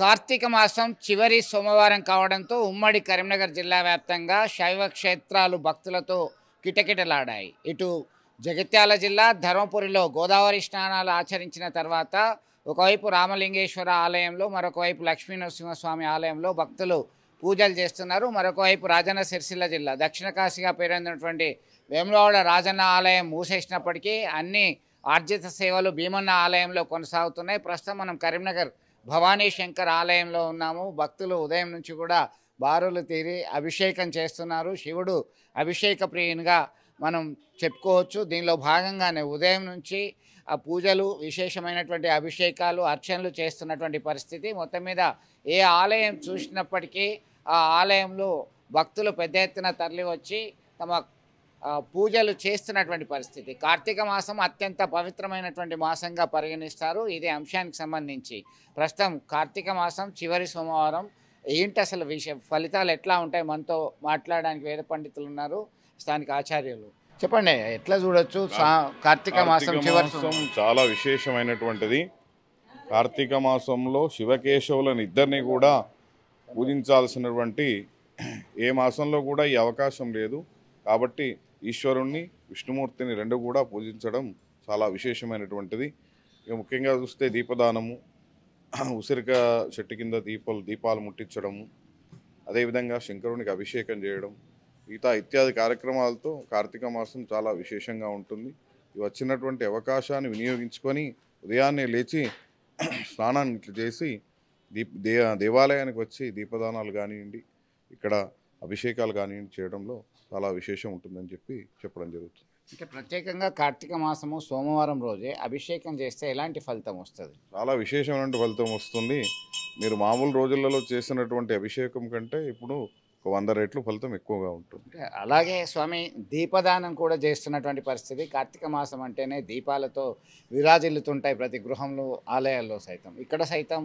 కార్తీక మాసం చివరి సోమవారం కావడంతో ఉమ్మడి కరీంనగర్ జిల్లా వ్యాప్తంగా శైవ క్షేత్రాలు భక్తులతో కిటకిటలాడాయి. ఇటు జగిత్యాల జిల్లా ధర్మపురిలో గోదావరి స్నానాలు ఆచరించిన తర్వాత ఒకవైపు రామలింగేశ్వర ఆలయంలో, మరొకవైపు లక్ష్మీ నరసింహస్వామి ఆలయంలో భక్తులు పూజలు చేస్తున్నారు. మరొకవైపు రాజన్న సిరిసిల్ల జిల్లా దక్షిణ కాశీగా పేరొందినటువంటి వేములవాడ రాజన్న ఆలయం మూసేసినప్పటికీ అన్ని ఆర్జిత సేవలు భీమన్న ఆలయంలో కొనసాగుతున్నాయి. ప్రస్తుతం మనం కరీంనగర్ భవానీ శంకర్ ఆలయంలో ఉన్నాము. భక్తులు ఉదయం నుంచి కూడా బారులు తీరి అభిషేకం చేస్తున్నారు. శివుడు అభిషేక ప్రియునిగా మనం చెప్పుకోవచ్చు. దీనిలో భాగంగానే ఉదయం నుంచి ఆ పూజలు, విశేషమైనటువంటి అభిషేకాలు, అర్చనలు చేస్తున్నటువంటి పరిస్థితి. మొత్తం మీద ఏ ఆలయం చూసినప్పటికీ ఆ ఆలయంలో భక్తులు పెద్ద ఎత్తున తరలి వచ్చి తమ పూజలు చేస్తున్నటువంటి పరిస్థితి. కార్తీక మాసం అత్యంత పవిత్రమైనటువంటి మాసంగా పరిగణిస్తారు. ఇదే అంశానికి సంబంధించి ప్రస్తుతం కార్తీక మాసం చివరి సోమవారం ఏంటి అసలు ఫలితాలు ఎట్లా ఉంటాయి, మనతో మాట్లాడడానికి వేద పండితులు ఉన్నారు, స్థానిక ఆచార్యులు. చెప్పండి, ఎట్లా చూడొచ్చు కార్తీక మాసం చివరి చాలా విశేషమైనటువంటిది. కార్తీక మాసంలో శివకేశవులను ఇద్దరిని కూడా పూజించాల్సినటువంటి ఏ మాసంలో కూడా ఈ అవకాశం లేదు. కాబట్టి ఈశ్వరుణ్ణి, విష్ణుమూర్తిని రెండు కూడా పూజించడం చాలా విశేషమైనటువంటిది. ఇక ముఖ్యంగా చూస్తే దీపదానము, ఉసిరిక చెట్టు కింద దీపాలు ముట్టించడము, అదేవిధంగా శంకరునికి అభిషేకం చేయడం, ఇత్యాది కార్యక్రమాలతో కార్తీక మాసం చాలా విశేషంగా ఉంటుంది. వచ్చినటువంటి అవకాశాన్ని వినియోగించుకొని ఉదయాన్నే లేచి స్నానాన్ని చేసి దేవాలయానికి వచ్చి దీపదానాలు కానివ్వండి, ఇక్కడ అభిషేకాలు కానివ్వండి చేయడంలో చాలా విశేషం ఉంటుందని చెప్పడం జరుగుతుంది. అంటే ప్రత్యేకంగా కార్తీక మాసము సోమవారం రోజే అభిషేకం చేస్తే ఎలాంటి ఫలితం వస్తుంది? చాలా విశేషమైన ఫలితం వస్తుంది. మీరు మామూలు రోజులలో చేసినటువంటి అభిషేకం కంటే ఇప్పుడు 100 రెట్లు ఫలితం ఎక్కువగా ఉంటుంది. అలాగే స్వామి దీపదానం కూడా చేస్తున్నటువంటి పరిస్థితి. కార్తీక మాసం అంటేనే దీపాలతో విరాజిల్లుతుంటాయి ప్రతి గృహంలో, ఆలయాల్లో సైతం. ఇక్కడ సైతం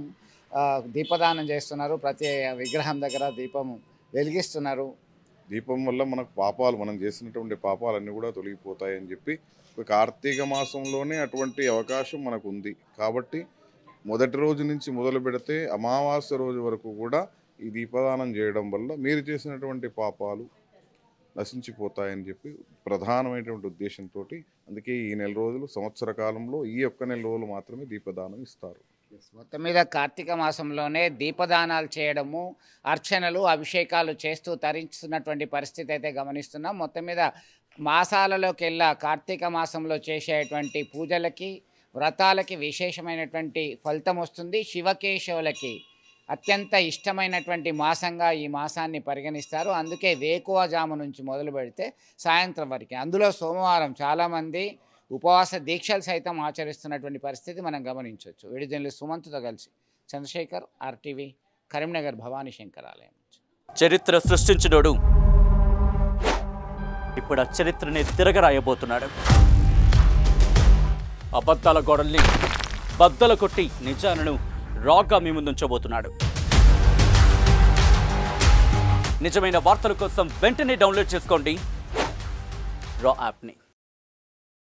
దీపదానం చేస్తున్నారు. ప్రతి విగ్రహం దగ్గర దీపం వెలిగిస్తున్నారు. దీపం వల్ల మనకు పాపాలు, మనం చేసినటువంటి పాపాలన్నీ కూడా తొలగిపోతాయని చెప్పి కార్తీక మాసంలోనే అటువంటి అవకాశం మనకు ఉంది. కాబట్టి మొదటి రోజు నుంచి మొదలు పెడితే అమావాస్య రోజు వరకు కూడా ఈ దీపదానం చేయడం వల్ల మీరు చేసినటువంటి పాపాలు నశించిపోతాయని చెప్పి ప్రధానమైనటువంటి ఉద్దేశంతో అందుకే ఈ నెల రోజులు, సంవత్సర కాలంలో ఈ ఒక్క నెల రోజులు మాత్రమే దీపదానం ఇస్తారు. మొత్తం మీద కార్తీక మాసంలోనే దీపదానాలు చేయడము, అర్చనలు, అభిషేకాలు చేస్తూ తరించుతున్నటువంటి పరిస్థితి అయితే గమనిస్తున్నాం. మొత్తం మీద మాసాలలోకి వెళ్ళా కార్తీక మాసంలో చేసేటువంటి పూజలకి, వ్రతాలకి విశేషమైనటువంటి ఫలితం వస్తుంది. శివకేశవులకి అత్యంత ఇష్టమైనటువంటి మాసంగా ఈ మాసాన్ని పరిగణిస్తారు. అందుకే వేకువజాము నుంచి మొదలు పెడితే సాయంత్రం వరకు, అందులో సోమవారం చాలామంది ఉపవాస దీక్షలు సైతం ఆచరిస్తున్నటువంటి పరిస్థితి మనం గమనించవచ్చు. విడుదల సుమంత్తో కలిసి చంద్రశేఖర్, RTV, కరీంనగర్ భవానీ శంకర్ ఆలయం. చరిత్ర సృష్టించినోడు ఇప్పుడు ఆ చరిత్రని తిరగరాయబోతున్నాడు. అబద్ధాల గోడల్ని బద్దల కొట్టి నిజాలను రాగా మీ ముందుంచబోతున్నాడు. నిజమైన వార్తల కోసం వెంటనే డౌన్లోడ్ చేసుకోండి రా యాప్ని.